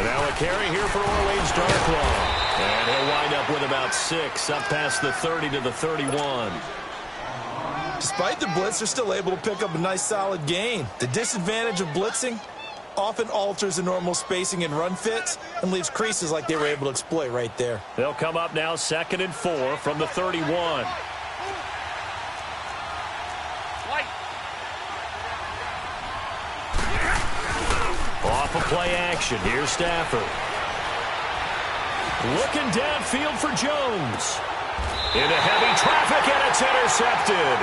Now a carry here for Orleans Darkwa. And he'll wind up with about 6, up past the 30 to the 31. Despite the blitz, they're still able to pick up a nice solid gain. The disadvantage of blitzing often alters the normal spacing and run fits and leaves creases like they were able to exploit right there. They'll come up now 2nd and 4 from the 31. Off of play action. Here's Stafford. Looking downfield for Jones. Into heavy traffic, and it's intercepted.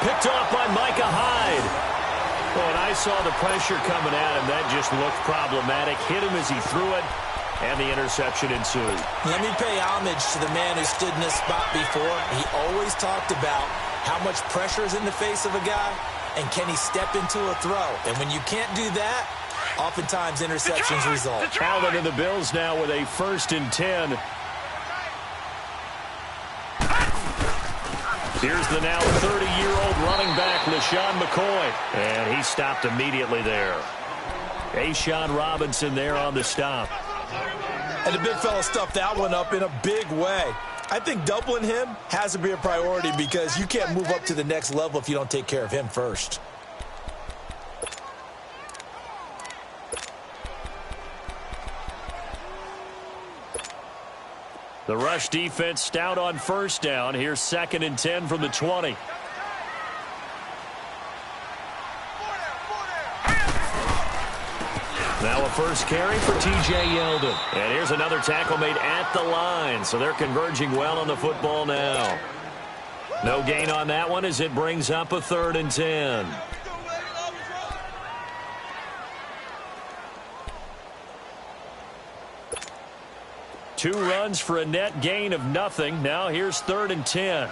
Picked off by Micah Hyde. Well, and I saw the pressure coming at him. That just looked problematic. Hit him as he threw it, and the interception ensued. Let me pay homage to the man who stood in this spot before. He always talked about how much pressure is in the face of a guy, and can he step into a throw. And when you can't do that, oftentimes interceptions result. Allen and the Bills now with a 1st and 10. Here's the now 30-year-old running back, LaShawn McCoy. And he stopped immediately there. A'Shawn Robinson there on the stop. And the big fella stuffed that one up in a big way. I think doubling him has to be a priority because you can't move up to the next level if you don't take care of him first. The rush defense stout on 1st down. Here's 2nd and 10 from the 20. Now a first carry for T.J. Yeldon. And here's another tackle made at the line. So they're converging well on the football now. No gain on that one as it brings up a 3rd and 10. Two runs for a net gain of nothing. Now here's 3rd and 10.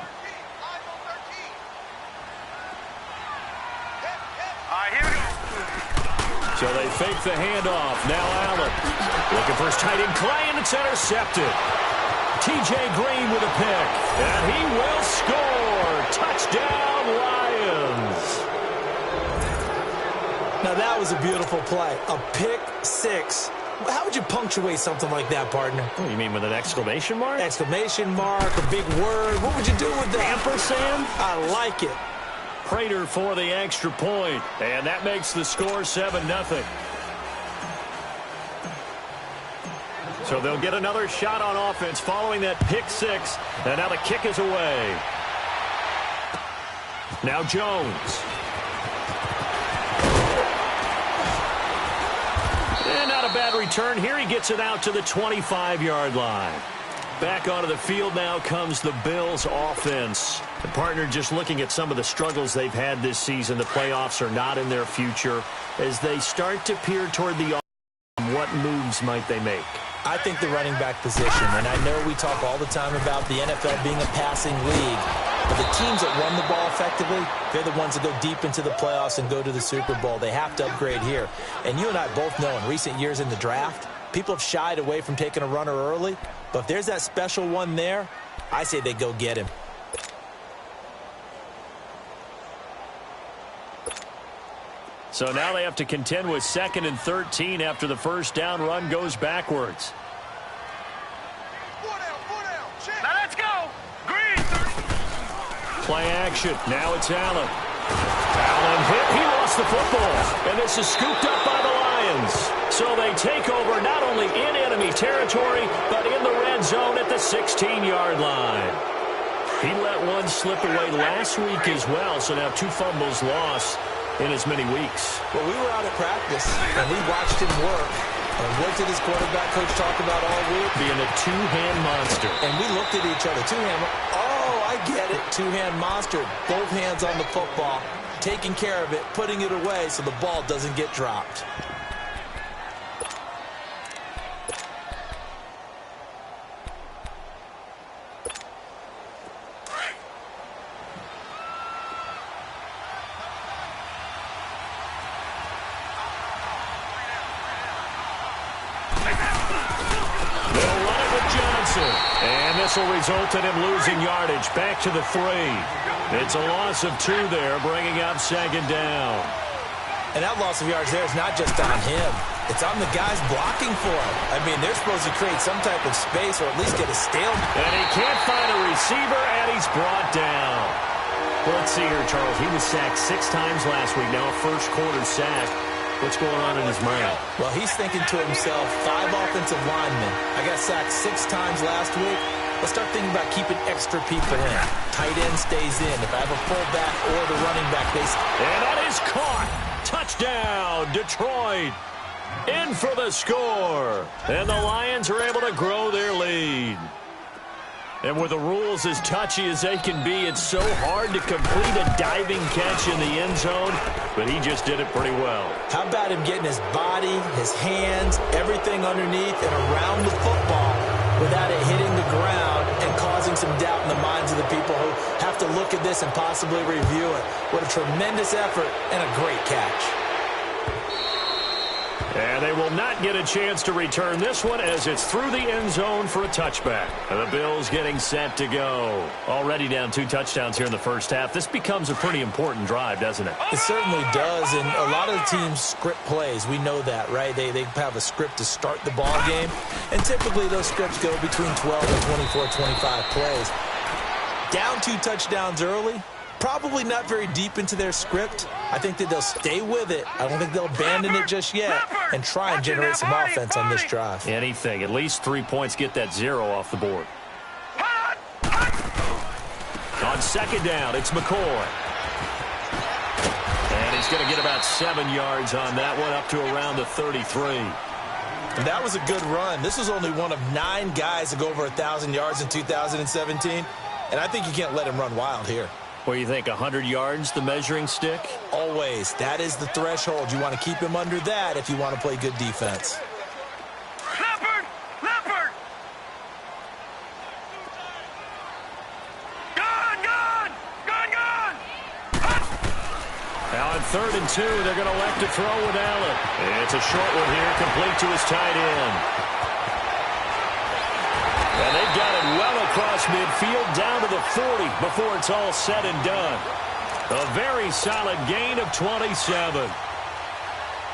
So they fake the handoff. Now Allen looking for his tight end Clay, and it's intercepted. T.J. Green with a pick, and he will score. Touchdown, Lions. Now that was a beautiful play. A pick 6. How would you punctuate something like that, partner? What, you mean with an exclamation mark? Exclamation mark, a big word. What would you do with that? Ampersand? I like it. Prater for the extra point, and that makes the score 7-0. So they'll get another shot on offense following that pick 6, and now the kick is away. Now Jones. And not a bad return. Here he gets it out to the 25-yard line. Back onto the field now comes the Bills offense. The partner just looking at some of the struggles they've had this season. The playoffs are not in their future. As they start to peer toward the offense, what moves might they make? I think the running back position, and I know we talk all the time about the NFL being a passing league, but the teams that run the ball effectively, they're the ones that go deep into the playoffs and go to the Super Bowl. They have to upgrade here. And you and I both know in recent years in the draft, people have shied away from taking a runner early, but if there's that special one there, I say they go get him. So now they have to contend with 2nd and 13 after the first down run goes backwards. Now let's go. Green. Play action. Now it's Allen. Allen hit. He lost the football. And this is scooped up by the Lions. So they take over not only in enemy territory, but in the red zone at the 16-yard line. He let one slip away last week as well. So now 2 fumbles lost in as many weeks. Well, we were out at practice, and we watched him work. And what did his quarterback coach talk about all week? Being a two-hand monster. And we looked at each other. Two-hand. Oh, I get it. Two-hand monster. Both hands on the football, taking care of it, putting it away so the ball doesn't get dropped. And this will result in him losing yardage back to the 3. It's a loss of 2 there, bringing up 2nd down. And that loss of yards there is not just on him. It's on the guys blocking for him. I mean, they're supposed to create some type of space or at least get a stalemate. And he can't find a receiver, and he's brought down. Well, let's see here, Charles. He was sacked 6 times last week. Now a first-quarter sack. What's going on in his mind? Well, he's thinking to himself, 5 offensive linemen. I got sacked 6 times last week. Let's start thinking about keeping extra people in. Tight end stays in. If I have a fullback or the running back, they stay. And that is caught. Touchdown, Detroit. In for the score. And the Lions are able to grow their lead. And with the rules as touchy as they can be, it's so hard to complete a diving catch in the end zone, but he just did it pretty well. How about him getting his body, his hands, everything underneath and around the football without it hitting the ground and causing some doubt in the minds of the people who have to look at this and possibly review it. What a tremendous effort and a great catch. And they will not get a chance to return this one as it's through the end zone for a touchback. And the Bills getting set to go. Already down 2 touchdowns here in the first half. This becomes a pretty important drive, doesn't it? It certainly does, and a lot of the teams script plays. We know that, right? They have a script to start the ball game, and typically those scripts go between 12 and 24, 25 plays. Down 2 touchdowns early, probably not very deep into their script. I think that they'll stay with it. I don't think they'll abandon it just yet and try and generate some offense on this drive. Anything. At least 3 points, get that 0 off the board. On second down, it's McCoy. And he's going to get about 7 yards on that one, up to around the 33. And that was a good run. This was only one of 9 guys to go over 1,000 yards in 2017. And I think you can't let him run wild here. What do you think, 100 yards, the measuring stick? Always. That is the threshold. You want to keep him under that if you want to play good defense. Leopard! Leopard! Gone! Gone! Gone! Gone! Now on 3rd and 2, they're going to elect to throw with Allen. It's a short one here, complete to his tight end. And they've got it well across midfield down to the 40 before it's all said and done. A very solid gain of 27.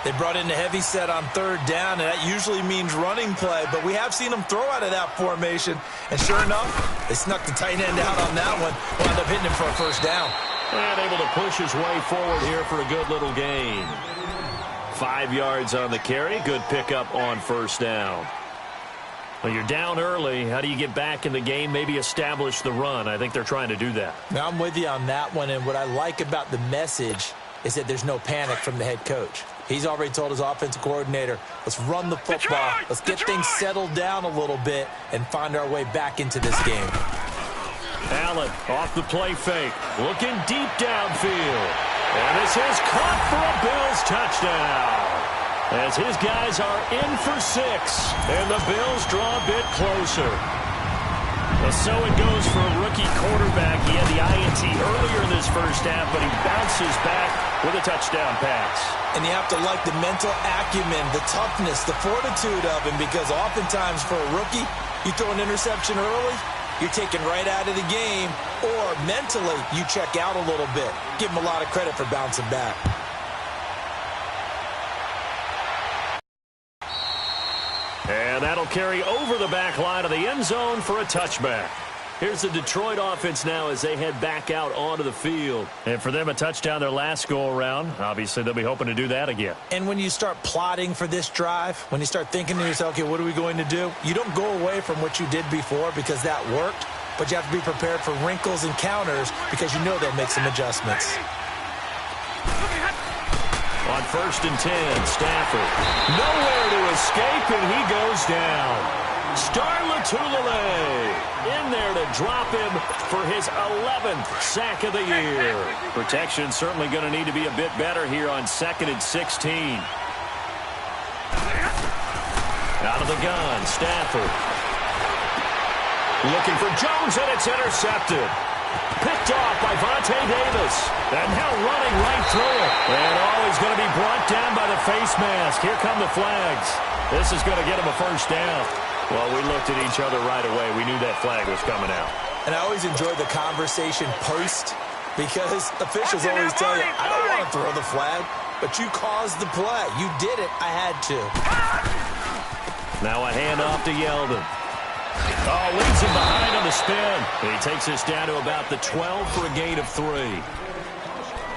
They brought in a heavy set on 3rd down, and that usually means running play, but we have seen them throw out of that formation. And sure enough, they snuck the tight end out on that one. Wound up hitting him for a 1st down. And able to push his way forward here for a good little gain. 5 yards on the carry. Good pickup on 1st down. Well, you're down early. How do you get back in the game, maybe establish the run? I think they're trying to do that. Now, I'm with you on that one, and what I like about the message is that there's no panic from the head coach. He's already told his offensive coordinator, let's run the football, let's get things settled down a little bit and find our way back into this game. Allen off the play fake, looking deep downfield. And this is caught for a Bills touchdown. As his guys are in for 6, and the Bills draw a bit closer. Well, so it goes for a rookie quarterback. He had the INT earlier in this first half, but he bounces back with a touchdown pass. And you have to like the mental acumen, the toughness, the fortitude of him, because oftentimes for a rookie, you throw an interception early, you're taken right out of the game, or mentally you check out a little bit. Give him a lot of credit for bouncing back. And that'll carry over the back line of the end zone for a touchback. Here's the Detroit offense now as they head back out onto the field. And for them, a touchdown their last go-around. Obviously, they'll be hoping to do that again. And when you start plotting for this drive, when you start thinking to yourself, okay, what are we going to do? You don't go away from what you did before because that worked, but you have to be prepared for wrinkles and counters because you know they'll make some adjustments. On 1st and 10, Stafford. Nowhere to escape, and he goes down. Starlatulele in there to drop him for his 11th sack of the year. Protection certainly going to need to be a bit better here on 2nd and 16. Out of the gun, Stafford. Looking for Jones, and it's intercepted. Picked off by Vontae Davis. And now running right through it. And he's going to be brought down by the face mask. Here come the flags. This is going to get him a 1st down. Well, we looked at each other right away. We knew that flag was coming out. And I always enjoy the conversation post because officials always tell you, I don't want to throw the flag. but you caused the play. You did it. I had to. Now a handoff to Yeldon. Oh, leads him behind on the spin. He takes us down to about the 12 for a gain of 3.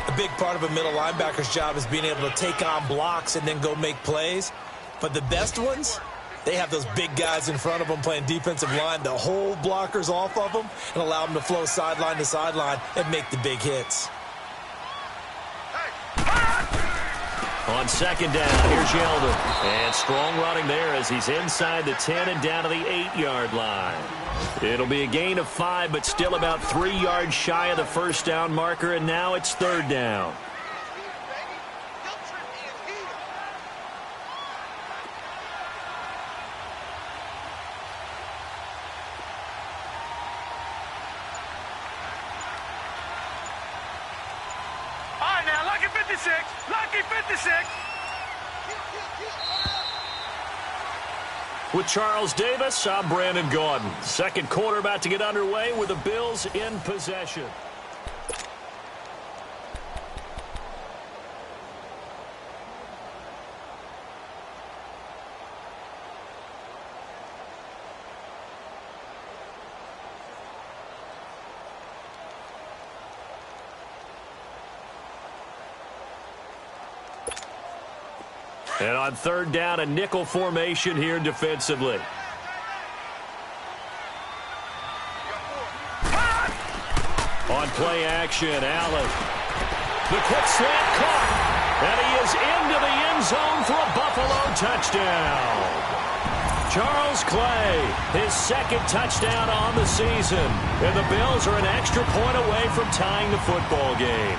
A big part of a middle linebacker's job is being able to take on blocks and then go make plays. But the best ones, they have those big guys in front of them playing defensive line to hold blockers off of them and allow them to flow sideline to sideline and make the big hits. On second down, here's Yeldon. And strong running there as he's inside the 10 and down to the 8-yard line. It'll be a gain of 5, but still about 3 yards shy of the first down marker, and now it's third down. All right, now, lucky 56. Lucky 56. With Charles Davis, I'm Brandon Gaudin. Second quarter about to get underway with the Bills in possession. And on third down, a nickel formation here defensively. On play action, Allen. The quick slant caught. And he is into the end zone for a Buffalo touchdown. Charles Clay, his second touchdown on the season. And the Bills are an extra point away from tying the football game.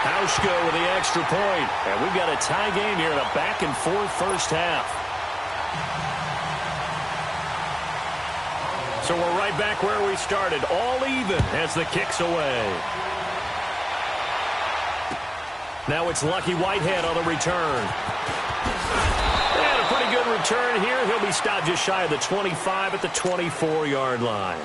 Hauschka with the extra point. And we've got a tie game here in a back-and-forth first half. So we're right back where we started. All even as the kick's away. Now it's Lucky Whitehead on the return. And a pretty good return here. He'll be stopped just shy of the 25 at the 24-yard line.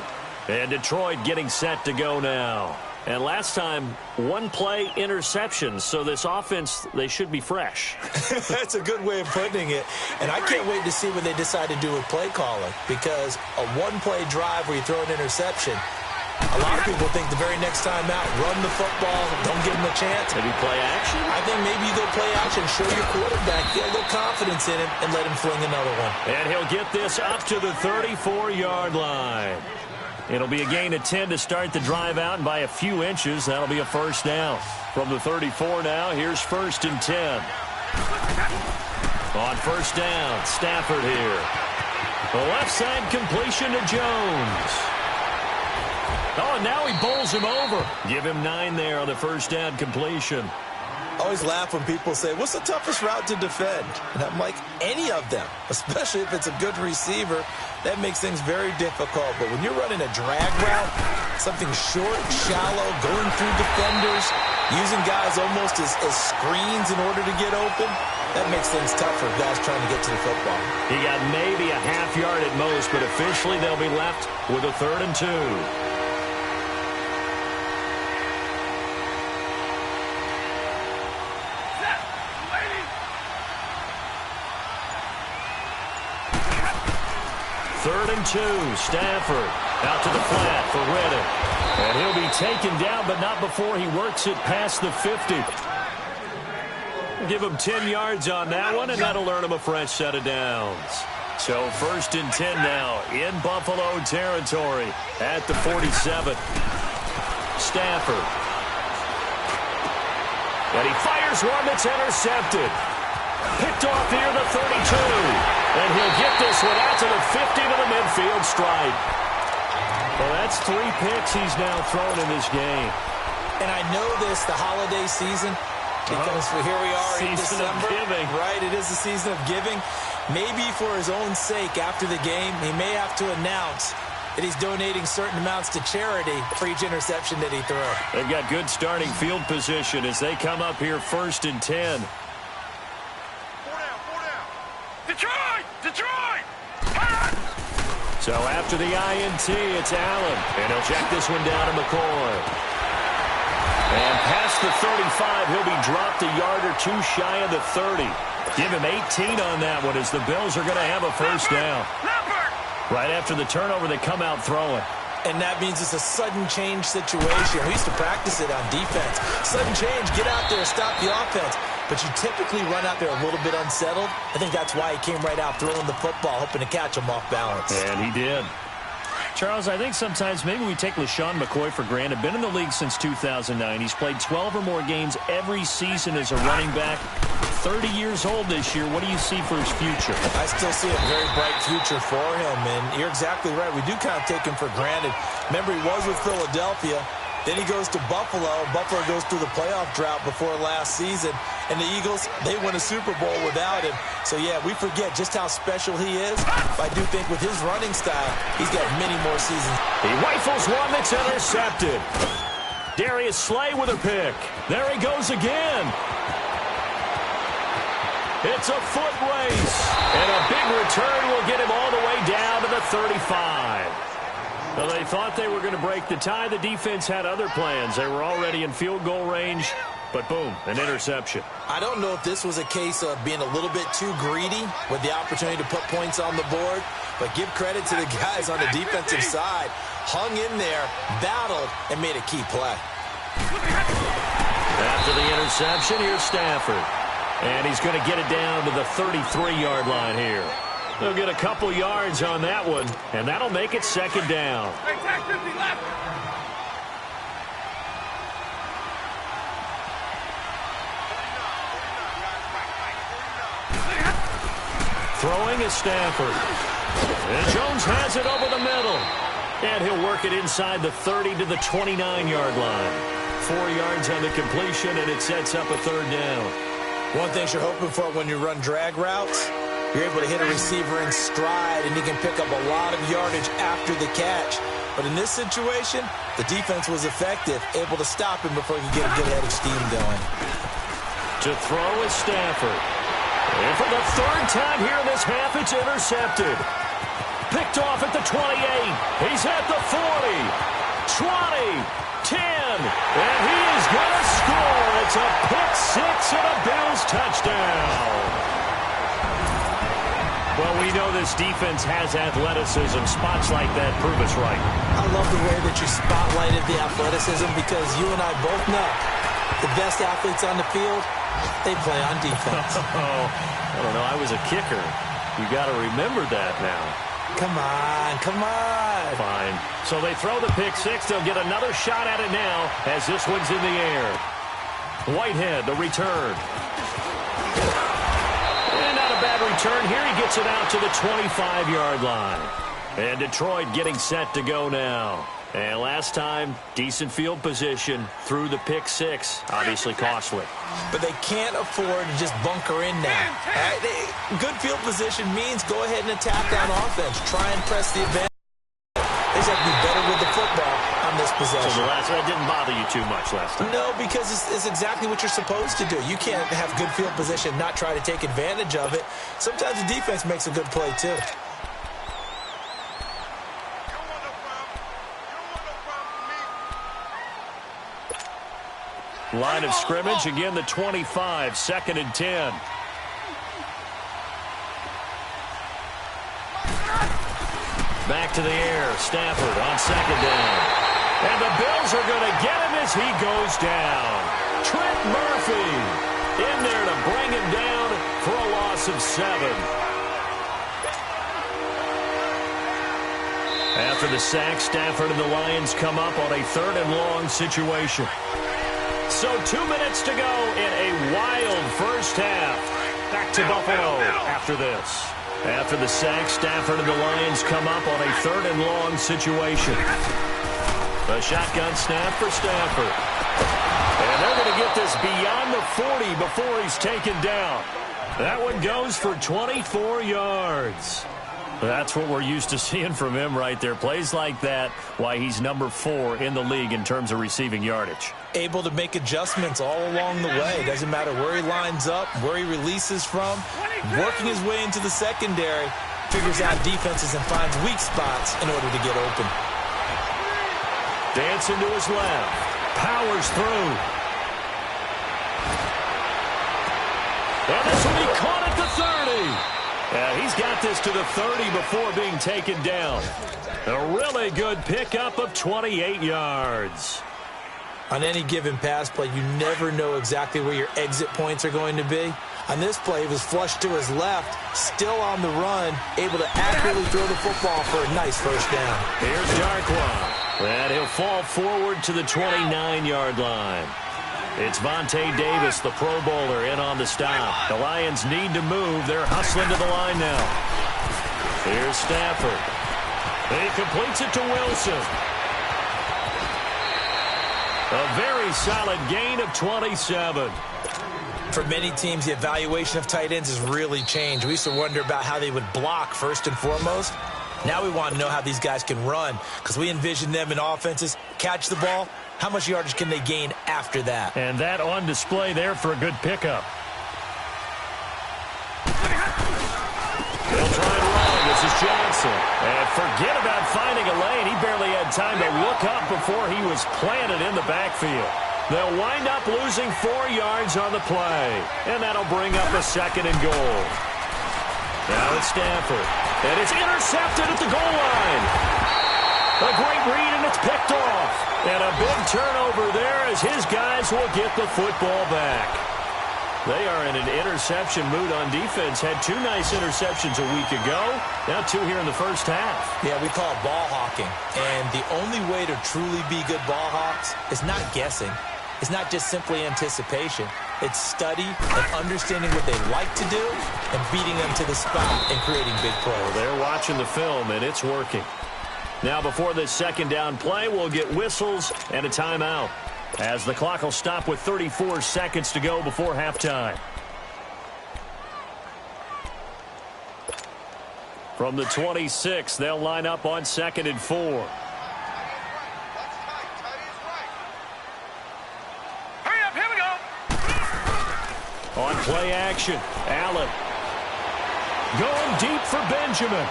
And Detroit getting set to go now. And last time, one play interception. So this offense, they should be fresh. That's a good way of putting it. And I can't wait to see what they decide to do with play calling. Because a one-play drive where you throw an interception, a lot of people think the very next time out, run the football, don't give them a chance. Maybe play action? I think maybe you go play action, show your quarterback, get a little confidence in him, and let him fling another one. And he'll get this up to the 34-yard line. It'll be a gain of 10 to start the drive out, and by a few inches, that'll be a first down. From the 34 now, here's first and 10. On first down, Stafford here. The left side completion to Jones. Oh, and now he bowls him over. Give him 9 there on the first down completion. I always laugh when people say, what's the toughest route to defend? And I'm like, any of them, especially if it's a good receiver. That makes things very difficult. But when you're running a drag route, something short, shallow, going through defenders, using guys almost as screens in order to get open, that makes things tough for guys trying to get to the football. He got maybe a half yard at most, but officially they'll be left with a 3rd and 2. Third and 2, Stafford out to the flat for Reddick. And he'll be taken down, but not before he works it past the 50. Give him 10 yards on that one, and that'll earn him a fresh set of downs. So first and 10 now in Buffalo territory at the 47. Stafford. And he fires one that's intercepted. Picked off here the 32. And he'll get this one out to the 50 to the midfield stripe. Well, that's 3 picks he's now thrown in this game. And I know this, the holiday season, because here we are in December. Season of giving. Right, it is the season of giving. Maybe for his own sake after the game, he may have to announce that he's donating certain amounts to charity for each interception that he throws. They've got good starting field position as they come up here first and 10. Detroit! Detroit! So after the INT, it's Allen. And he'll check this one down to McCoy. And past the 35, he'll be dropped a yard or two shy of the 30. Give him 18 on that one as the Bills are going to have a first down. Right after the turnover, they come out throwing. And that means it's a sudden change situation. We used to practice it on defense. Sudden change, get out there, stop the offense. But you typically run out there a little bit unsettled. I think that's why he came right out throwing the football, hoping to catch him off balance. And he did. Charles, I think sometimes maybe we take LaShawn McCoy for granted. Been in the league since 2009. He's played 12 or more games every season as a running back. 30 years old this year. What do you see for his future? I still see a very bright future for him, and you're exactly right. We do kind of take him for granted. Remember, he was with Philadelphia. Then he goes to Buffalo. Buffalo goes through the playoff drought before last season. And the Eagles, they win a Super Bowl without him. So, yeah, we forget just how special he is. But I do think with his running style, he's got many more seasons. He rifles one that's intercepted. Darius Slay with a pick. There he goes again. It's a foot race. And a big return will get him all the way down to the 35. Well, they thought they were going to break the tie. The defense had other plans. They were already in field goal range, but boom, an interception. I don't know if this was a case of being a little bit too greedy with the opportunity to put points on the board, but give credit to the guys on the defensive side. Hung in there, battled, and made a key play. After the interception, here's Stafford. And he's going to get it down to the 33-yard line here. They'll get a couple yards on that one, and that'll make it second down. Throwing is Stafford. And Jones has it over the middle. And he'll work it inside the 30 to the 29-yard line. 4 yards on the completion, and it sets up a third down. One thing you're hoping for when you run drag routes, you're able to hit a receiver in stride, and he can pick up a lot of yardage after the catch. But in this situation, the defense was effective, able to stop him before he could get a good head of steam going. To throw is Stafford. And for the third time here in this half, it's intercepted. Picked off at the 28. He's at the 40. 20. 10. And he is going to score. It's a pick six and a Bills touchdown. Well, we know this defense has athleticism. Spots like that prove us right. I love the way that you spotlighted the athleticism because you and I both know the best athletes on the field, they play on defense. I don't know. I was a kicker. You got to remember that now. Come on, come on. Fine. So they throw the pick six. They'll get another shot at it now as this one's in the air. Whitehead, the return. Bad return here. He gets it out to the 25-yard line. And Detroit getting set to go now. And last time, decent field position through the pick six. Obviously costly. But they can't afford to just bunker in now. Right? Good field position means go ahead and attack on offense. Try and press the advantage. They just have to be better with the football on this possession. So that didn't bother you too much last time? No, because it's exactly what you're supposed to do. You can't have good field position, not try to take advantage of it. Sometimes the defense makes a good play, too. Line of scrimmage, again the 25, 2nd and 10. Back to the air, Stafford on 2nd down. And the Bills are going to get him as he goes down. Trent Murphy in there to bring him down for a loss of 7. After the sack, Stafford and the Lions come up on a 3rd and long situation. So 2 minutes to go in a wild first half. Back to Buffalo after this. After the sack, Stafford and the Lions come up on a 3rd and long situation. A shotgun snap for Stafford. And they're going to get this beyond the 40 before he's taken down. That one goes for 24 yards. That's what we're used to seeing from him right there. Plays like that, why he's number 4 in the league in terms of receiving yardage. Able to make adjustments all along the way. Doesn't matter where he lines up, where he releases from. Working his way into the secondary, figures out defenses and finds weak spots in order to get open. Dancing to his left. powers through. And this will be caught at the 30. Yeah, he's got this to the 30 before being taken down. A really good pickup of 28 yards. On any given pass play, you never know exactly where your exit points are going to be. On this play, he was flushed to his left, still on the run, able to accurately throw the football for a nice first down. Here's Darkwa. And he'll fall forward to the 29-yard line. It's Vontae Davis, the Pro Bowler, in on the stop. The Lions need to move. They're hustling to the line now. Here's Stafford. He completes it to Wilson. A very solid gain of 27. For many teams, the evaluation of tight ends has really changed. We used to wonder about how they would block first and foremost. Now we want to know how these guys can run, because we envision them in offenses catch the ball. How much yardage can they gain after that? And that on display there for a good pickup. They'll try and run. This is Johnson. And forget about finding a lane. He barely had time to look up before he was planted in the backfield. They'll wind up losing 4 yards on the play. And that'll bring up a 2nd and goal. Now it's Stafford. And it's intercepted at the goal line. A great read, and it's picked off. And a big turnover there as his guys will get the football back. They are in an interception mood on defense. Had 2 nice interceptions a week ago. Now 2 here in the first half. Yeah, we call it ball hawking. And the only way to truly be good ball hawks is not guessing. It's not just simply anticipation. It's study and understanding what they like to do and beating them to the spot and creating big plays. Well, they're watching the film, and it's working. Now, before this 2nd down play, we'll get whistles and a timeout, as the clock will stop with 34 seconds to go before halftime. From the 26, they'll line up on 2nd and 4. Hurry up, here we go. On play action, Allen. Going deep for Benjamin.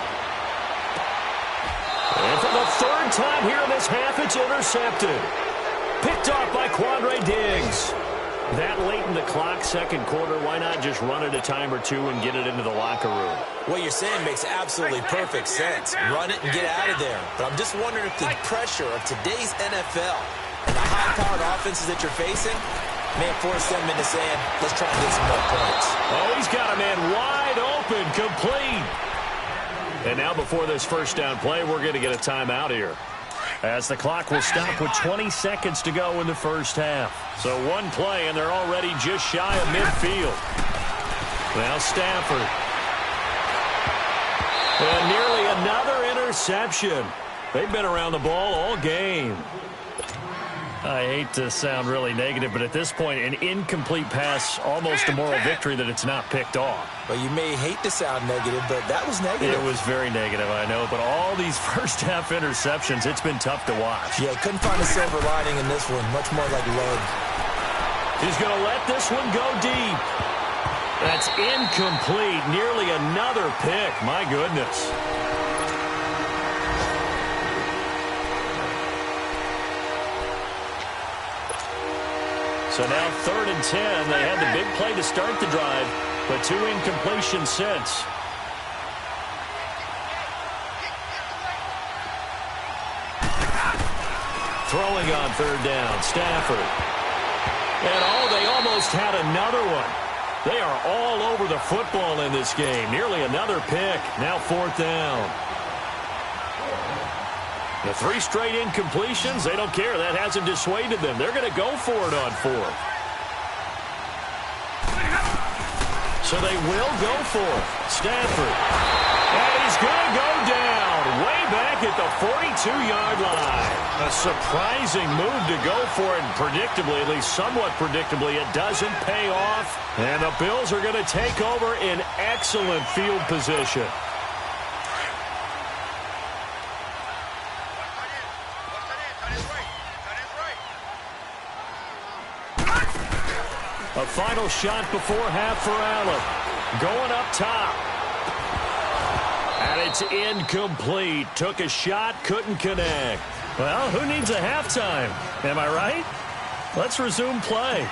And for the 3rd time here in this half, it's intercepted. Picked off by Quandre Diggs. That late in the clock, 2nd quarter, why not just run it a time or 2 and get it into the locker room? What you're saying makes absolutely perfect sense. Run it and get out of there. But I'm just wondering if the pressure of today's NFL and the high-powered offenses that you're facing may force them into saying, let's try and get some more points. Oh, he's got a man wide open, complete. And now before this 1st down play, we're going to get a timeout here, as the clock will stop with 20 seconds to go in the first half. So 1 play, and they're already just shy of midfield. Now Stafford. And nearly another interception. They've been around the ball all game. I hate to sound really negative, but at this point, an incomplete pass, almost a moral victory that it's not picked off. Well, you may hate to sound negative, but that was negative. It was very negative, I know, but all these first half interceptions, it's been tough to watch. Yeah, couldn't find a silver lining in this one, much more like lead. He's going to let this one go deep. That's incomplete, nearly another pick, my goodness. So now 3rd and 10. They had the big play to start the drive, but 2 incompletions since. Throwing on 3rd down, Stafford. And they almost had another one. They are all over the football in this game. Nearly another pick. Now 4th down. The 3 straight incompletions, they don't care. That hasn't dissuaded them. They're going to go for it on 4th. So they will go for it. Stafford. And he's going to go down way back at the 42-yard line. A surprising move to go for it. Predictably, at least somewhat predictably, it doesn't pay off. And the Bills are going to take over in excellent field position. A final shot before half for Allen. Going up top. And it's incomplete. Took a shot, couldn't connect. Well, who needs a halftime? Am I right? Let's resume play.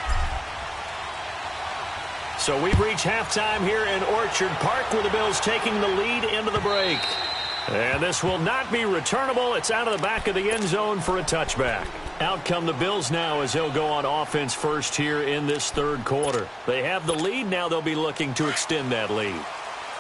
So we've reached halftime here in Orchard Park with the Bills taking the lead into the break. And this will not be returnable. It's out of the back of the end zone for a touchback. Out come the Bills now as they'll go on offense first here in this third quarter. They have the lead. Now they'll be looking to extend that lead.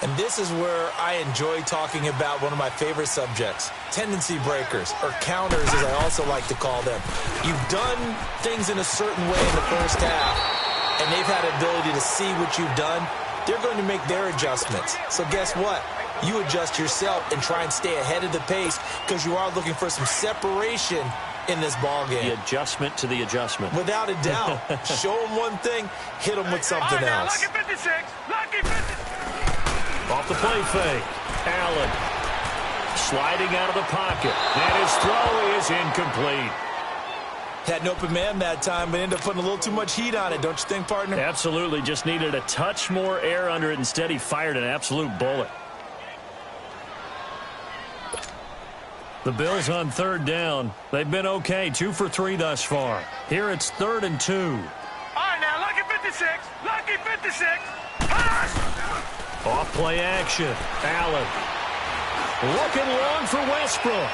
And this is where I enjoy talking about one of my favorite subjects, tendency breakers, or counters as I also like to call them. You've done things in a certain way in the first half, and they've had the ability to see what you've done. They're going to make their adjustments. So guess what? You adjust yourself and try and stay ahead of the pace because you are looking for some separation in this ball game. The adjustment to the adjustment. Without a doubt. Show them one thing, hit them with something else. Lucky 56. Lucky 56. Off the play fake. Allen sliding out of the pocket. And his throw is incomplete. Had an open man that time, but ended up putting a little too much heat on it, don't you think, partner? Absolutely. Just needed a touch more air under it. Instead, he fired an absolute bullet. The Bills on third down. They've been okay, 2 for 3 thus far. Here it's 3rd and 2. All right, now, lucky 56. Lucky 56. Pass! Off play action. Allen looking long for Westbrook.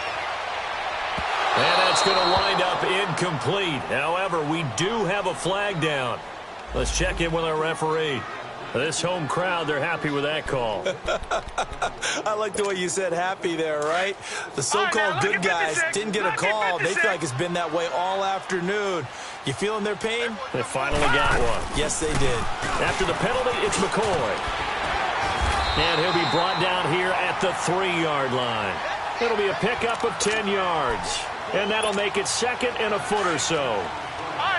And that's going to wind up incomplete. However, we do have a flag down. Let's check in with our referee. This home crowd, they're happy with that call. I like the way you said happy there, right? The so-called good guys didn't get a call. They feel like it's been that way all afternoon. You feeling their pain? They finally got one. Yes, they did. After the penalty, it's McCoy. And he'll be brought down here at the 3-yard line. It'll be a pickup of 10 yards. And that'll make it 2nd and a foot or so.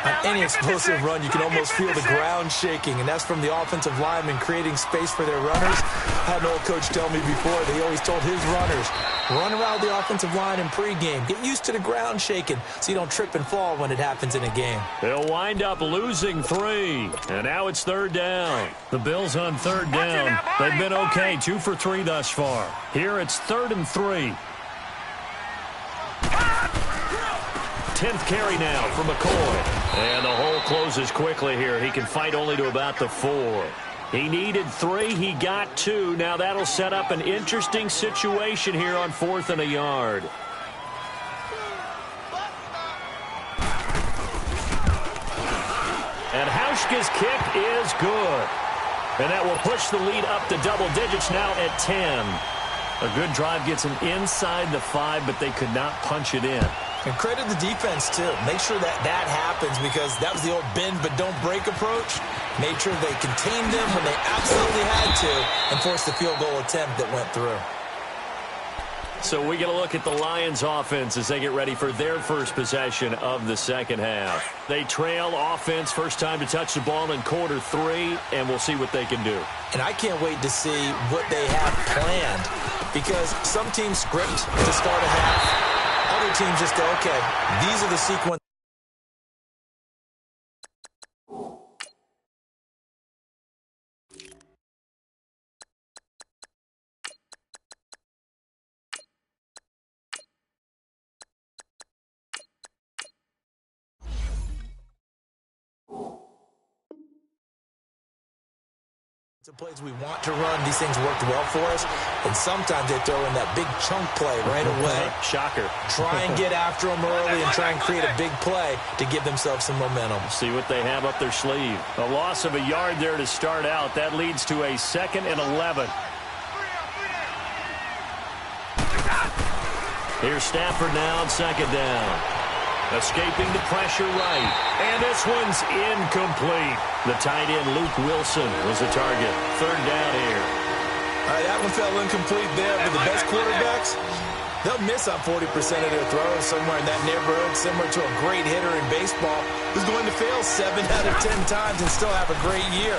On any explosive run, you can almost feel the ground shaking, and that's from the offensive linemen creating space for their runners. I had an old coach tell me before, he always told his runners, run around the offensive line in pregame. Get used to the ground shaking so you don't trip and fall when it happens in a game. They'll wind up losing 3, and now it's 3rd down. The Bills on 3rd down. They've been okay, 2 for 3 thus far. Here it's 3rd and 3. 10th carry now for McCoy. And the hole closes quickly here. He can fight only to about the 4. He needed 3. He got 2. Now that'll set up an interesting situation here on 4th and a yard. And Hauschka's kick is good. And that will push the lead up to double digits now at 10. A good drive gets him inside the 5, but they could not punch it in. And credit the defense, too. Make sure that that happens because that was the old bend but don't break approach. Made sure they contained them when they absolutely had to and forced the field goal attempt that went through. So we get a look at the Lions offense as they get ready for their first possession of the second half. They trail offense first time to touch the ball in quarter 3, and we'll see what they can do. And I can't wait to see what they have planned because some teams script to start a half. Other teams just go, okay, these are the sequence. The plays we want to run, these things worked well for us, and sometimes they throw in that big chunk play right away. Shocker. Try and get after them early and try and create a big play to give themselves some momentum. See what they have up their sleeve. A loss of a yard there to start out. That leads to a 2nd and 11. Here's Stafford now on 2nd down. Escaping the pressure right. And this one's incomplete. The tight end, Luke Wilson, was the target. 3rd down here. All right, that one fell incomplete there, but the best quarterbacks, they'll miss on 40% of their throws somewhere in that neighborhood, similar to a great hitter in baseball who's going to fail 7 out of 10 times and still have a great year.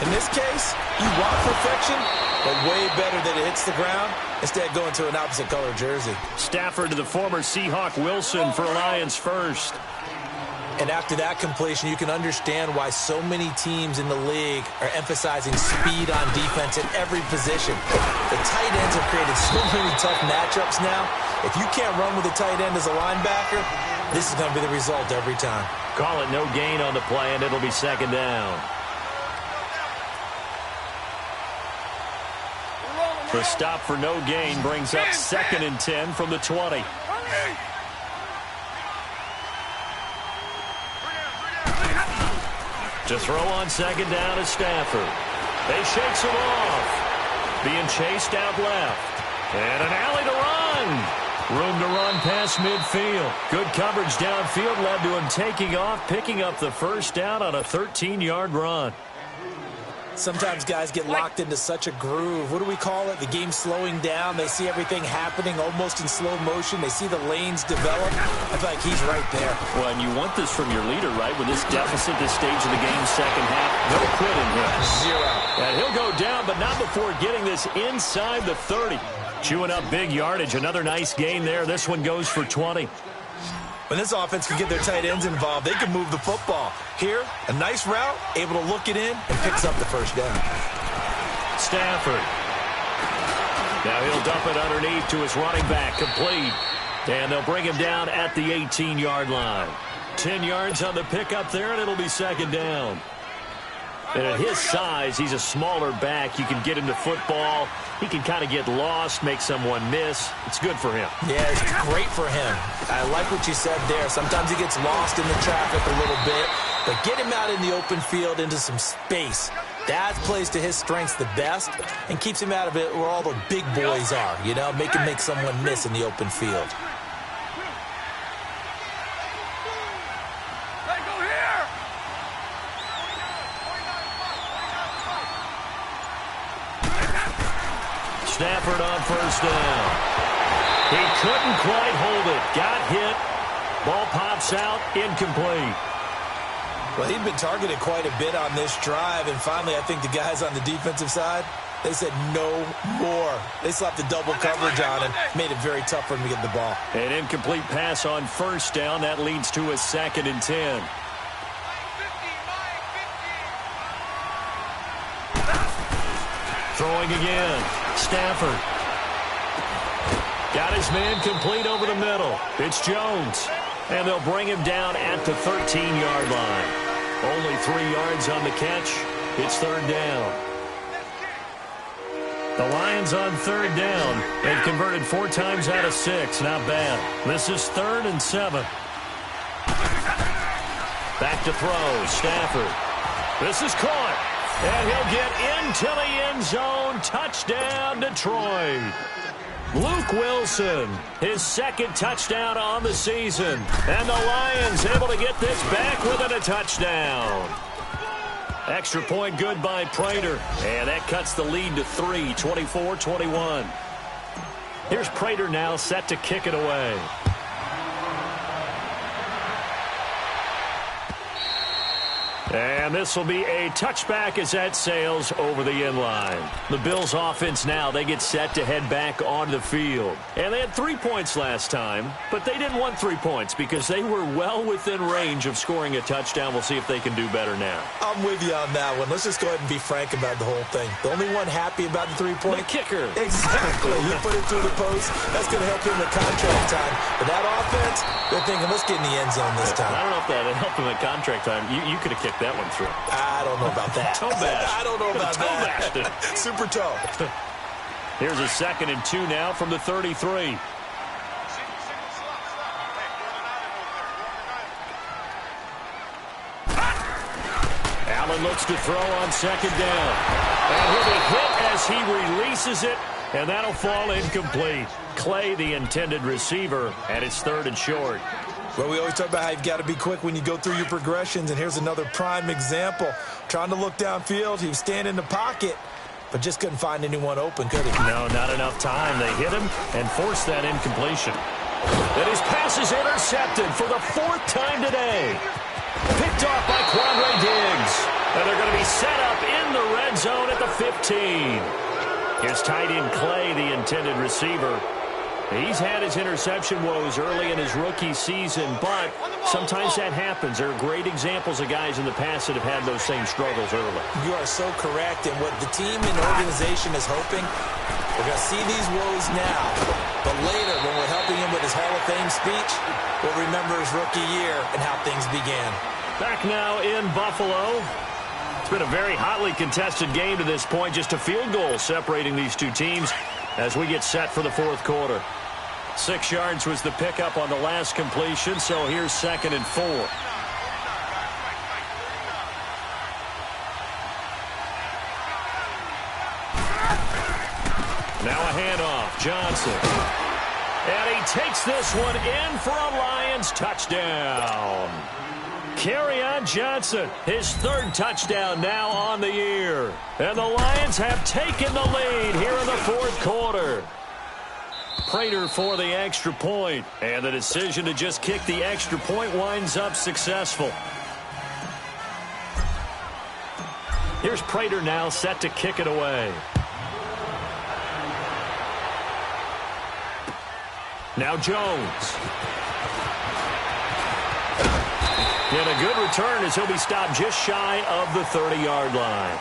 In this case, you want perfection, but way better that it hits the ground instead of going to an opposite color jersey. Stafford to the former Seahawk Wilson for Lions first. And after that completion, you can understand why so many teams in the league are emphasizing speed on defense at every position. The tight ends have created so many tough matchups now. If you can't run with a tight end as a linebacker, This is going to be the result every time. Call it no gain on the play, and it'll be second down. The stop for no gain brings up 2nd and 10 from the 20. To throw on second down is Stafford. They shakes him off. Being chased out left. And an alley to run. Room to run past midfield. Good coverage downfield led to him taking off, picking up the first down on a 13-yard run. Sometimes guys get locked into such a groove. What do we call it? The game slowing down. They see everything happening almost in slow motion. They see the lanes develop. I feel like he's right there. Well, and you want this from your leader, right? With this deficit, this stage of the game, second half, no quit in him. Zero. And he'll go down, but not before getting this inside the 30. Chewing up big yardage. Another nice gain there. This one goes for 20. When this offense can get their tight ends involved, they can move the football. Here, a nice route, able to look it in, and picks up the first down. Stafford. Now he'll dump it underneath to his running back, complete. And they'll bring him down at the 18-yard line. 10 yards on the pickup there, and it'll be second down. And at his size, he's a smaller back. You can get him to football. He can kind of get lost, make someone miss. It's good for him. Yeah, it's great for him. I like what you said there. Sometimes he gets lost in the traffic a little bit, but get him out in the open field into some space. That plays to his strengths the best and keeps him out of it where all the big boys are, you know, make him make someone miss in the open field. Stafford on first down. He couldn't quite hold it. Got hit. Ball pops out. Incomplete. Well, he'd been targeted quite a bit on this drive, and finally I think the guys on the defensive side, they said no more. They slapped the double coverage on him, made it very tough for him to get the ball. An incomplete pass on first down. That leads to a 2nd and 10. Throwing again. Stafford. Got his man complete over the middle. It's Jones. And they'll bring him down at the 13-yard line. Only 3 yards on the catch. It's third down. The Lions on third down. They've converted 4 times out of 6. Not bad. This is 3rd and 7. Back to throw. Stafford. This is caught. And he'll get into the end zone. Touchdown, Detroit. Luke Wilson, his 2nd touchdown on the season. And the Lions able to get this back within a touchdown. Extra point good by Prater. And that cuts the lead to 3, 24-21. Here's Prater now set to kick it away. And this will be a touchback as that sails over the inline. The Bills offense now, they get set to head back onto the field. And they had 3 points last time, but they didn't want 3 points because they were well within range of scoring a touchdown. We'll see if they can do better now. I'm with you on that one. Let's just go ahead and be frank about the whole thing. The only one happy about the 3-point? The kicker. Exactly. He put it through the post. That's going to help him in contract time. But that offense, they're thinking, let's get in the end zone this time. I don't know if that helped him at contract time. You could have kicked that one through. I don't know about that. Toe bash. I don't know about that. Super toe. Here's a 2nd and 2 now from the 33. Allen looks to throw on second down. And he'll be hit as he releases it, and that'll fall incomplete. Clay, the intended receiver, and it's 3rd and short. Well, we always talk about how you've got to be quick when you go through your progressions, and here's another prime example. Trying to look downfield, he was standing in the pocket, but just couldn't find anyone open, could he? No, not enough time. They hit him and forced that incompletion. And his pass is intercepted for the 4th time today. Picked off by Quandre Diggs. And they're going to be set up in the red zone at the 15. Here's tight end Clay, the intended receiver. He's had his interception woes early in his rookie season, but sometimes that happens. There are great examples of guys in the past that have had those same struggles early. You are so correct, and what the team and organization is hoping, we're going to see these woes now, but later when we're helping him with his Hall of Fame speech, we'll remember his rookie year and how things began. Back now in Buffalo. It's been a very hotly contested game to this point. Just a field goal separating these two teams as we get set for the fourth quarter. 6 yards was the pickup on the last completion, so here's 2nd and 4. Now a handoff. Johnson. And he takes this one in for a Lions touchdown. Kerryon Johnson, his 3rd touchdown now on the year. And the Lions have taken the lead here in the fourth quarter. Prater for the extra point. And the decision to just kick the extra point winds up successful. Here's Prater now set to kick it away. Now Jones. And a good return as he'll be stopped just shy of the 30-yard line.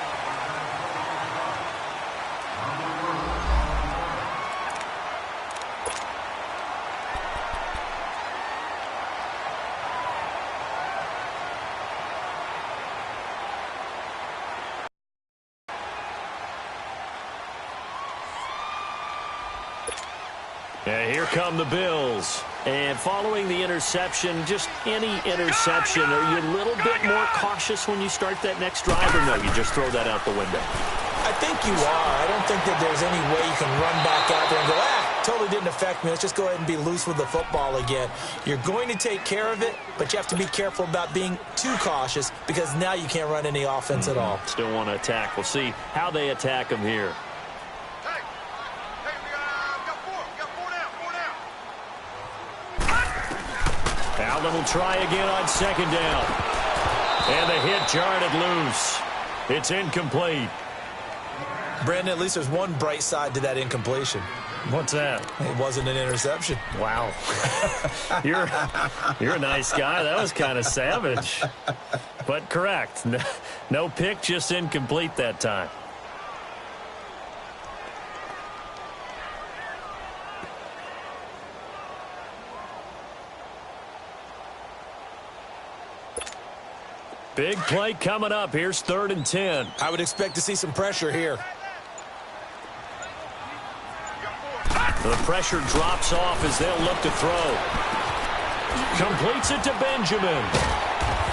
And here come the Bills. And following the interception, just any interception, are you a little bit more cautious when you start that next drive, or no, you just throw that out the window? I think you are. I don't think that there's any way you can run back out there and go, totally didn't affect me. Let's just go ahead and be loose with the football again. You're going to take care of it, but you have to be careful about being too cautious because now you can't run any offense at all. Still want to attack. We'll see how they attack them here. Allen will try again on 2nd down. And the hit jarred it loose. It's incomplete. Brandon, at least there's one bright side to that incompletion. What's that? It wasn't an interception. Wow. You're a nice guy. That was kind of savage. But correct. No pick, just incomplete that time. Big play coming up. Here's 3rd and 10. I would expect to see some pressure here. The pressure drops off as they'll look to throw. Completes it to Benjamin.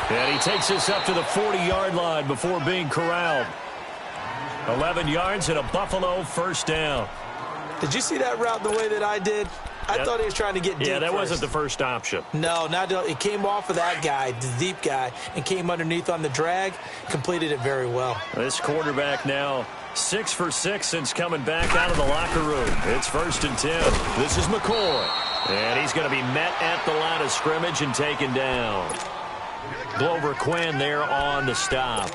And he takes this up to the 40-yard line before being corralled. 11 yards and a Buffalo 1st down. Did you see that route the way that I did? I thought he was trying to get deep. Yeah, that wasn't the first option. No, it came off of that guy, the deep guy, and came underneath on the drag, completed it very well. This quarterback now 6 for 6 since coming back out of the locker room. It's 1st and 10. This is McCoy. And he's going to be met at the line of scrimmage and taken down. Glover Quinn there on the stop.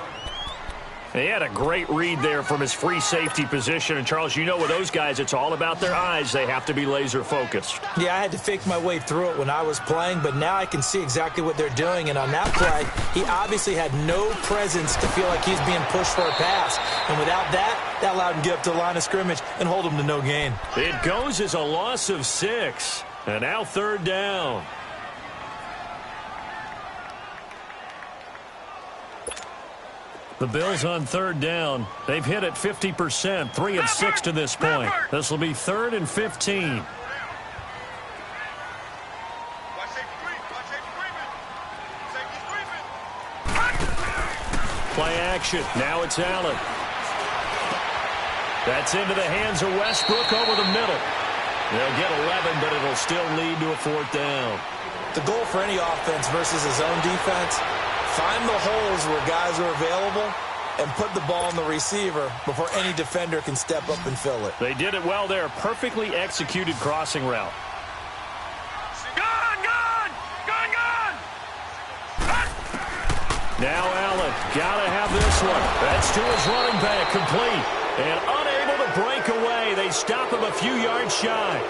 He had a great read there from his free safety position. And, Charles, you know with those guys, it's all about their eyes. They have to be laser-focused. Yeah, I had to fake my way through it when I was playing, but now I can see exactly what they're doing. And on that play, he obviously had no presence to feel like he's being pushed for a pass. And without that, that allowed him to get up to the line of scrimmage and hold him to no gain. It goes as a loss of 6. And now 3rd down. The Bills on 3rd down. They've hit it 50%, 3 of 6 to this point. This will be 3rd and 15. Play action. Now it's Allen. That's into the hands of Westbrook over the middle. They'll get 11, but it'll still lead to a 4th down. The goal for any offense versus his own defense, find the holes where guys are available and put the ball on the receiver before any defender can step up and fill it. They did it well there. Perfectly executed crossing route. Now Allen, gotta have this one. That's to his running back, complete. And unable to break away. They stop him a few yards shy.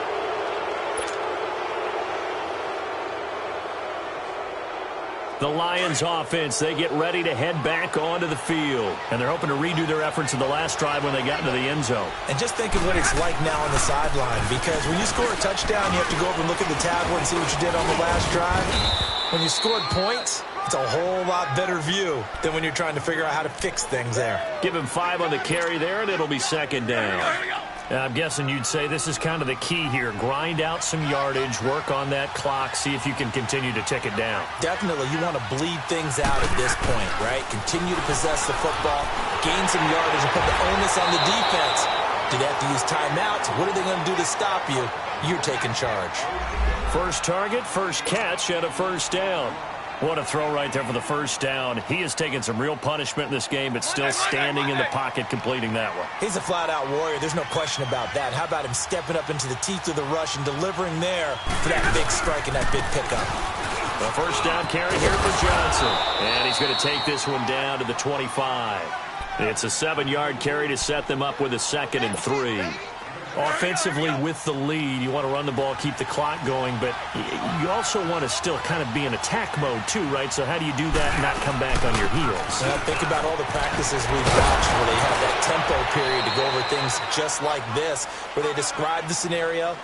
The Lions offense, they get ready to head back onto the field. And they're hoping to redo their efforts in the last drive when they got into the end zone. And just think of what it's like now on the sideline, because when you score a touchdown, you have to go over and look at the tablet and see what you did on the last drive. When you scored points, it's a whole lot better view than when you're trying to figure out how to fix things there. Give him 5 on the carry there, and it'll be second down. I'm guessing you'd say this is kind of the key here. Grind out some yardage, work on that clock, see if you can continue to tick it down. Definitely, you want to bleed things out at this point, right? Continue to possess the football, gain some yardage, and put the onus on the defense. Do they have to use timeouts? What are they going to do to stop you? You're taking charge. First target, first catch, and a first down. What a throw right there for the first down. He has taken some real punishment in this game, but still standing in the pocket, completing that one. He's a flat-out warrior. There's no question about that. How about him stepping up into the teeth of the rush and delivering there for that big strike and that big pickup? The first down carry here for Johnson. And he's going to take this one down to the 25. It's a 7-yard carry to set them up with a 2nd and 3. Offensively with the lead, you want to run the ball, keep the clock going, but you also want to still kind of be in attack mode too, right? So how do you do that and not come back on your heels? Well, think about all the practices we've watched where they have that tempo period to go over things just like this, where they describe the scenario,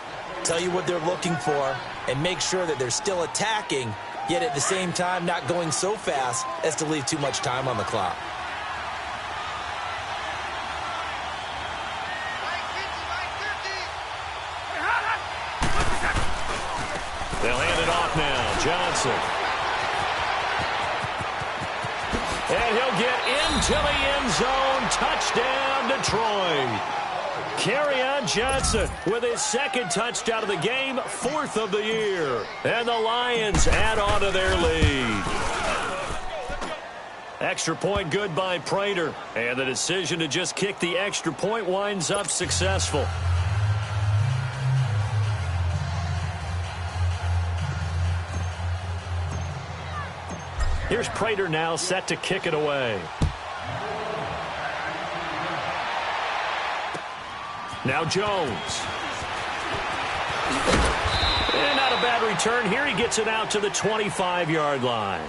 tell you what they're looking for, and make sure that they're still attacking, yet at the same time not going so fast as to leave too much time on the clock. They'll hand it off now. Johnson. And he'll get into the end zone. Touchdown, Detroit. Kerryon Johnson with his 2nd touchdown of the game, 4th of the year. And the Lions add on to their lead. Extra point good by Prater. And the decision to just kick the extra point winds up successful. Here's Prater now set to kick it away. Now Jones. And not a bad return here. He gets it out to the 25-yard line.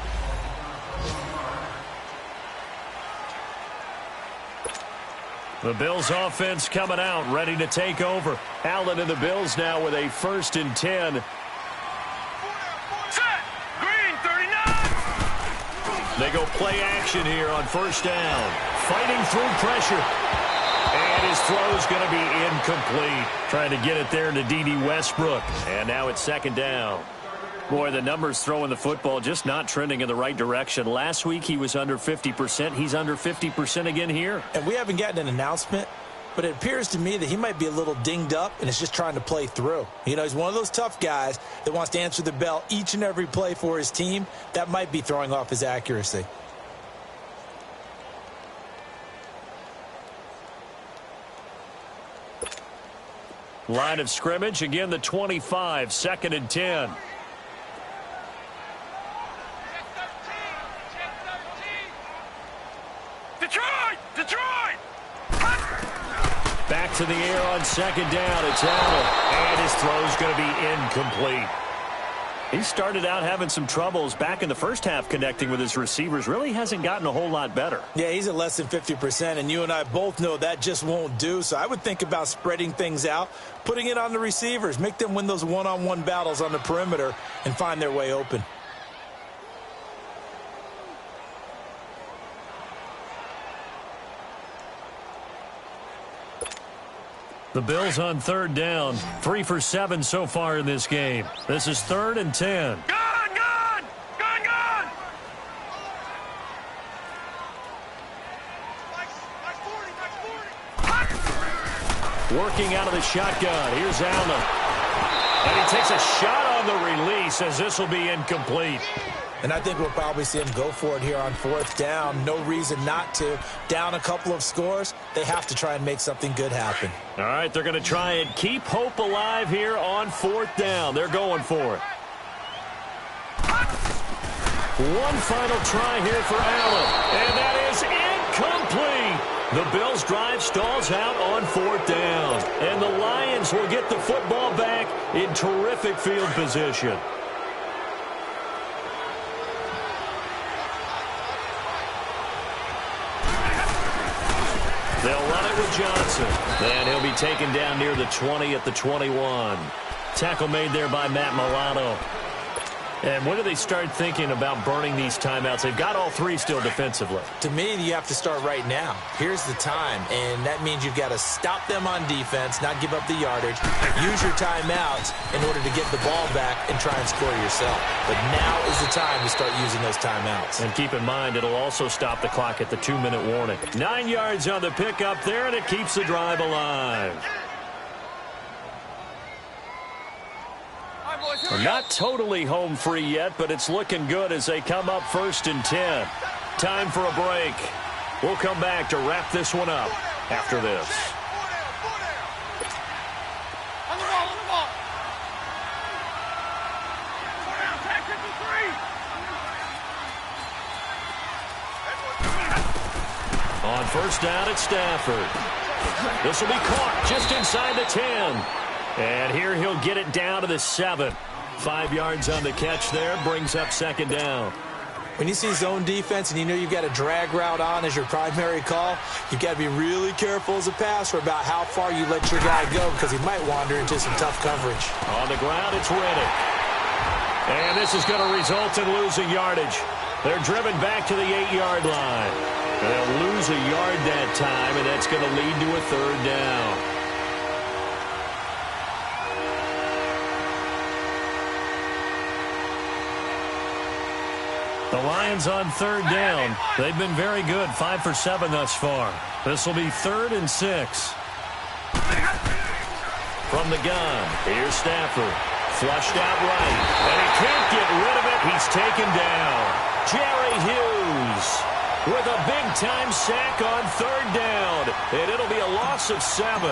The Bills offense coming out, ready to take over. Allen and the Bills now with a 1st and 10. They go play action here on first down. Fighting through pressure. And his throw is going to be incomplete. Trying to get it there to D.D. Westbrook. And now it's 2nd down. Boy, the numbers throwing the football just not trending in the right direction. Last week he was under 50%. He's under 50% again here. And we haven't gotten an announcement, but it appears to me that he might be a little dinged up and is just trying to play through. You know, he's one of those tough guys that wants to answer the bell each and every play for his team. That might be throwing off his accuracy. Line of scrimmage, again the 25, 2nd and 10. Detroit! Back to the air on 2nd down. It's Allen. And his throw's going to be incomplete. He started out having some troubles back in the first half connecting with his receivers. Really hasn't gotten a whole lot better. Yeah, he's at less than 50%, and you and I both know that just won't do. So I would think about spreading things out, putting it on the receivers, make them win those one-on-one battles on the perimeter and find their way open. The Bills on 3rd down. 3 for 7 so far in this game. This is 3rd and 10. Gone! Working out of the shotgun. Here's Allen. And he takes a shot on the release as this will be incomplete. And I think we'll probably see him go for it here on 4th down. No reason not to. Down a couple of scores, they have to try and make something good happen. All right, they're going to try and keep hope alive here on 4th down. They're going for it. One final try here for Allen. And that is incomplete. The Bills' drive stalls out on 4th down. And the Lions will get the football back in terrific field position. They'll run it with Johnson. And he'll be taken down near the 20 at the 21. Tackle made there by Matt Milano. And when do they start thinking about burning these timeouts? They've got all three still defensively. To me, you have to start right now. Here's the time, and that means you've got to stop them on defense, not give up the yardage, use your timeouts in order to get the ball back and try and score yourself. But now is the time to start using those timeouts. And keep in mind, it'll also stop the clock at the 2-minute warning. 9 yards on the pickup there, and it keeps the drive alive. We're not totally home free yet, but it's looking good as they come up 1st and 10. Time for a break. We'll come back to wrap this one up after this. On 1st down, it's Stafford. This will be caught just inside the 10. And here he'll get it down to the 7. 5 yards on the catch there, brings up 2nd down. When you see zone defense and you know you've got a drag route on as your primary call, you've got to be really careful as a passer about how far you let your guy go because he might wander into some tough coverage. On the ground, it's Riddick. And this is going to result in losing yardage. They're driven back to the 8-yard line. They'll lose a yard that time, and that's going to lead to a 3rd down. The Lions on 3rd down. They've been very good, 5 for 7 thus far. This will be 3rd and 6. From the gun, here's Stafford. Flushed out right, and he can't get rid of it. He's taken down. Jerry Hughes with a big-time sack on 3rd down, and it'll be a loss of 7.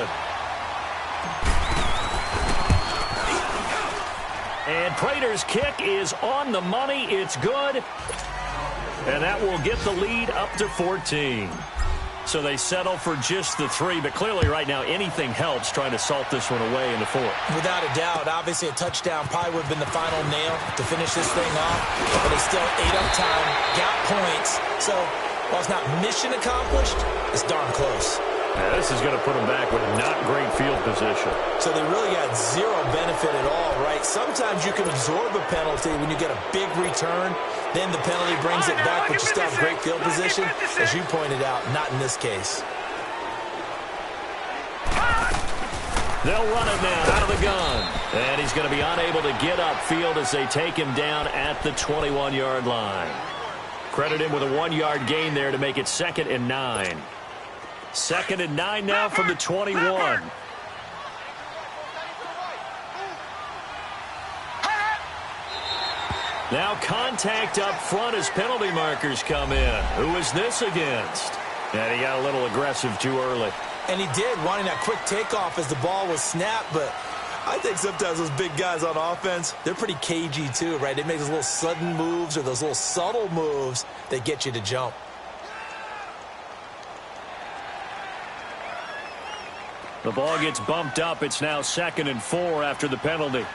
And Prater's kick is on the money. It's good. And that will get the lead up to 14. So they settle for just the 3. But clearly right now anything helps trying to salt this one away in the 4th. Without a doubt, obviously a touchdown probably would have been the final nail to finish this thing off. But they still ate up time, got points. So while it's not mission accomplished, it's darn close. Now, this is going to put them back with not great field position. So they really got zero benefit at all, right? Sometimes you can absorb a penalty when you get a big return. Then the penalty brings it back, but you still have great field position. As you pointed out, not in this case. They'll run it now out of the gun. And he's going to be unable to get upfield as they take him down at the 21-yard line. Credit him with a 1-yard gain there to make it 2nd and 9. 2nd and 9 now from the 21. Now contact up front as penalty markers come in. Who is this against? And he got a little aggressive too early. And he did, wanting that quick takeoff as the ball was snapped, but I think sometimes those big guys on offense, they're pretty cagey too, right? They make those little sudden moves or those little subtle moves that get you to jump. The ball gets bumped up. It's now 2nd and 4 after the penalty.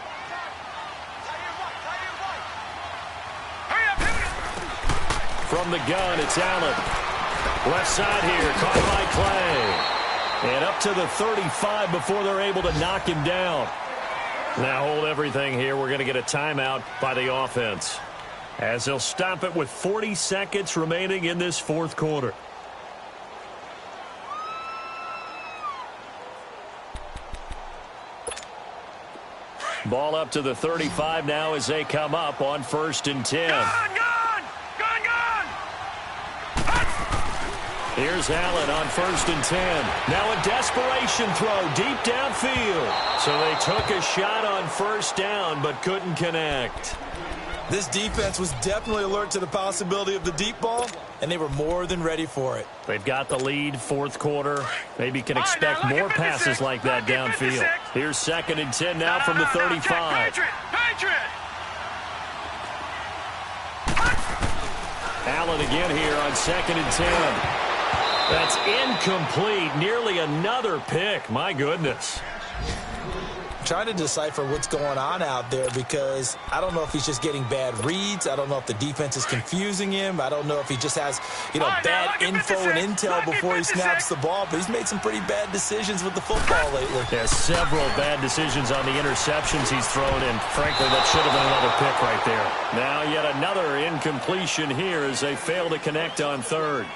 From the gun, it's Allen. Left side here, caught by Clay. And up to the 35 before they're able to knock him down. Now hold everything here. We're going to get a timeout by the offense, as they'll stop it with 40 seconds remaining in this 4th quarter. Ball up to the 35 now as they come up on 1st and 10. Gun! Here's Allen on 1st and 10. Now a desperation throw deep downfield. So they took a shot on 1st down but couldn't connect. This defense was definitely alert to the possibility of the deep ball, and they were more than ready for it. They've got the lead, 4th quarter. Maybe can expect more passes like that downfield. Here's 2nd and 10 now from the 35. Patriot! Allen again here on 2nd and 10. That's incomplete. Nearly another pick. My goodness. trying to decipher what's going on out there because I don't know if he's just getting bad reads. I don't know if the defense is confusing him. I don't know if he just has, bad info and intel before he snaps the ball. But he's made some pretty bad decisions with the football lately. Yeah, several bad decisions on the interceptions he's thrown, and frankly, that should have been another pick right there. Now yet another incompletion here as they fail to connect on third.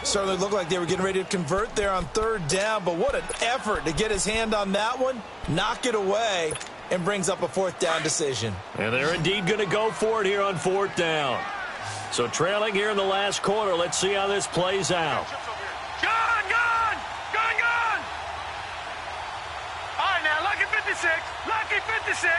Certainly looked like they were getting ready to convert there on third down, but what an effort to get his hand on that one, knock it away, and brings up a fourth down decision. And they're indeed going to go for it here on fourth down. So trailing here in the last quarter, let's see how this plays out. Gone! All right, now, lucky 56. Lucky 56.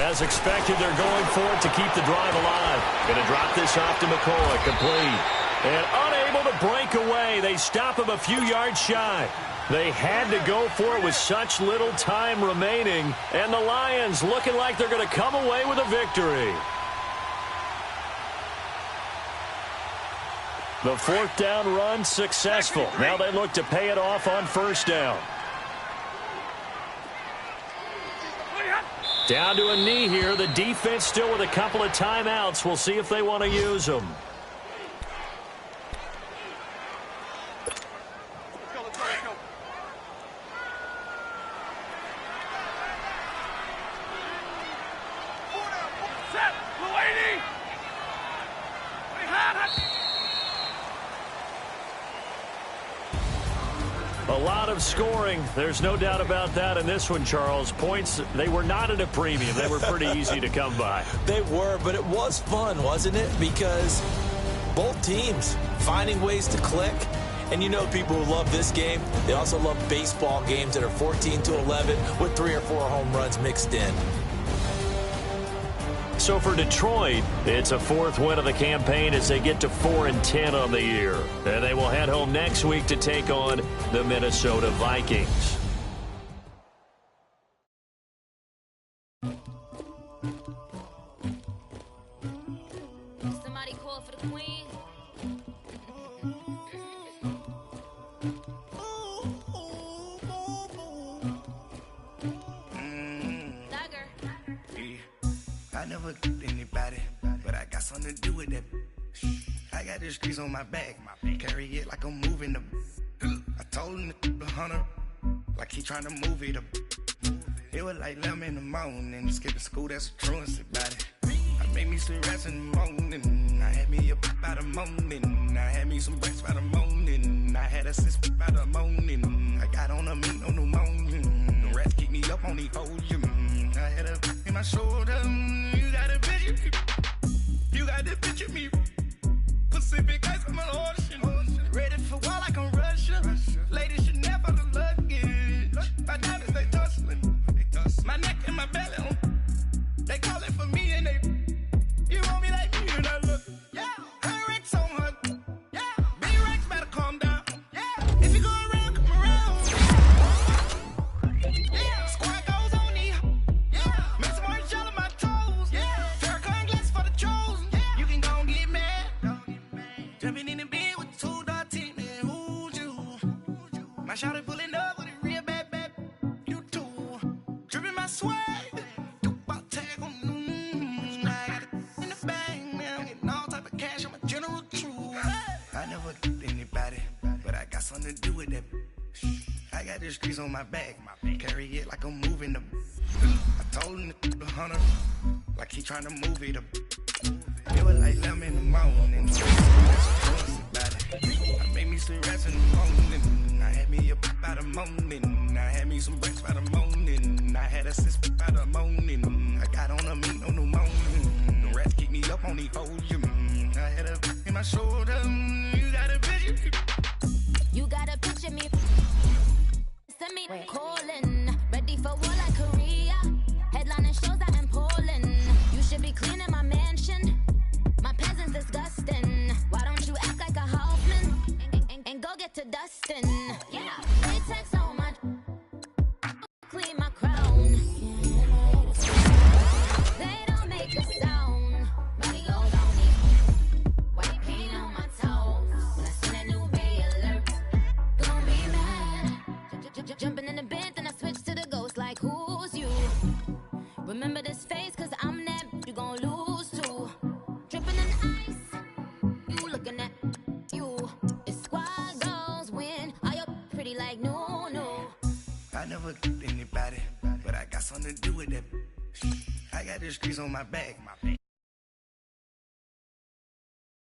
As expected, they're going for it to keep the drive alive. Going to drop this off to McCoy, complete. And unable to break away. They stop him a few yards shy. They had to go for it with such little time remaining. And the Lions looking like they're going to come away with a victory. The fourth down run successful. Now they look to pay it off on first down. Down to a knee here. The defense still with a couple of timeouts. We'll see if they want to use them. A lot of scoring. There's no doubt about that in this one, Charles. Points, they were not at a premium. They were pretty easy to come by. They were, but it was fun, wasn't it? Because both teams finding ways to click. And you know people who love this game, they also love baseball games that are 14-11 with 3 or 4 home runs mixed in. So for Detroit, it's a 4th win of the campaign as they get to 4-10 on the year. And they will head home next week to take on the Minnesota Vikings. Somebody call for the queen. I never killed anybody, but I got something to do with that. I got the streets on my back, carry it like I'm moving the. I told him to the hunter, like he trying to move it up. It was like 11 in the morning, skipping school, that's a truancy about it. I made me some rats in the morning, I had me a pop by the morning, I had me some breaks by the morning, I had a sis by the morning, I got on a meat on the morning, the rats keep me up on the podium, I had a in my shoulder, you got a picture, you got the picture me, Pacific ice on my ocean, ready for war like I'm Russia, ladies should never the luggage, my diamonds they tussling, my neck and my belly on. They call it for me and they. You want me like me and I look. Yeah. Her Rex on her. Yeah. B-Rex better calm down. Yeah. If you go around, come around. Yeah. Squad goes on me. Yeah. Make some orange gel on my toes. Yeah. Farrakhan glass for the chosen. Yeah. You can go and get mad. Jumping in the bed with 2 dark teeth, man. Who's you? My shawty pulling up with a real bad. You too. Dripping my swag. Something to do with that. I got the streets on my back, carry it like I'm moving them. I told him to the hunter, like he trying to move it up. It was like 11 in the morning, I made me some rats in the morning, I had me a pop by the morning, I had me some breaks by the morning, I had a sis by the morning, I got on a meat on the morning, the rats keep me up on the podium, I had a in my shoulder, you got a picture. You gotta picture me. Send me calling. Ready for war like Korea. Headlining shows out in Poland. You should be cleaning my mansion. My peasants disgusting. Why don't you act like a Hoffman and go get to dustin'? Yeah, they take so much. Clean my crown. They don't make a sound. Body goes on me. White paint on my toes. When I send a new bay alert. Jumping in the bed, then I switch to the ghost like never anybody, but I got something to do with that. I got the streets on my back,